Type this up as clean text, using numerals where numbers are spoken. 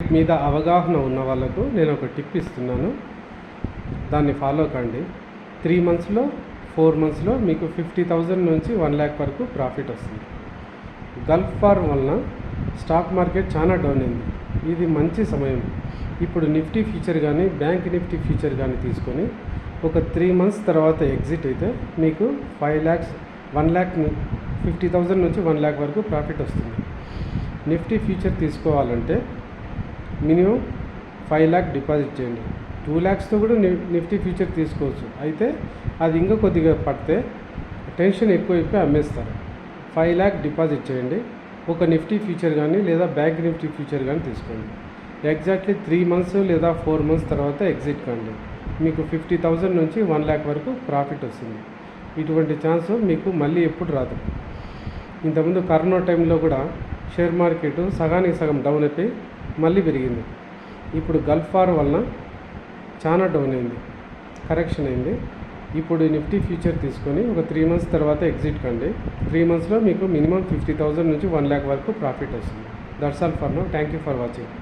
మీద అవగాహన ఉన్న వాళ్ళకు నేను ఒక టిప్ ఇస్తున్నాను, దాన్ని ఫాలో కండి. 3 మంత్స్లో 4 మంత్స్లో మీకు 50,000 నుంచి 1 lakh వరకు ప్రాఫిట్ వస్తుంది. గల్ఫ్ వార్ వలన స్టాక్ మార్కెట్ చాలా డౌన్ అయింది. ఇది మంచి సమయం. ఇప్పుడు నిఫ్టీ ఫ్యూచర్ కానీ బ్యాంక్ నిఫ్టీ ఫ్యూచర్ కానీ తీసుకొని ఒక 3 మంత్స్ తర్వాత ఎగ్జిట్ అయితే మీకు 5 lakhs 1 lakh 50,000 నుంచి 1 lakh వరకు ప్రాఫిట్ వస్తుంది. నిఫ్టీ ఫ్యూచర్ తీసుకోవాలంటే మినిమం 5 lakh డిపాజిట్ చేయండి. 2 lakhsతో కూడా నిఫ్టీ ఫ్యూచర్ తీసుకోవచ్చు. అయితే అది ఇంకా కొద్దిగా పడితే టెన్షన్ ఎక్కువైపోయి అమ్మేస్తారు. 5 lakh డిపాజిట్ చేయండి. ఒక నిఫ్టీ ఫ్యూచర్ కానీ లేదా బ్యాంక్ నిఫ్టీ ఫ్యూచర్ కానీ తీసుకోండి. ఎగ్జాక్ట్లీ 3 months లేదా 4 months తర్వాత ఎగ్జిట్ కండి. మీకు 50,000 నుంచి 1 lakh వరకు ప్రాఫిట్ వస్తుంది. ఇటువంటి ఛాన్స్ మీకు మళ్ళీ ఎప్పుడు రాదు. ఇంతకుముందు కరోనా టైంలో కూడా షేర్ మార్కెట్ సగానికి సగం డౌన్ అయిపోయి మళ్ళీ పెరిగింది. ఇప్పుడు గల్ఫ్ వార్ వలన చాలా డౌన్ అయింది, కరెక్షన్ అయింది. ఇప్పుడు నిఫ్టీ ఫ్యూచర్ తీసుకొని ఒక 3 months తర్వాత ఎగ్జిట్ కండి. 3 monthsలో మీకు మినిమం 50,000 నుంచి 1 lakh వరకు ప్రాఫిట్ వస్తుంది. That's all for now. Thank you for watching.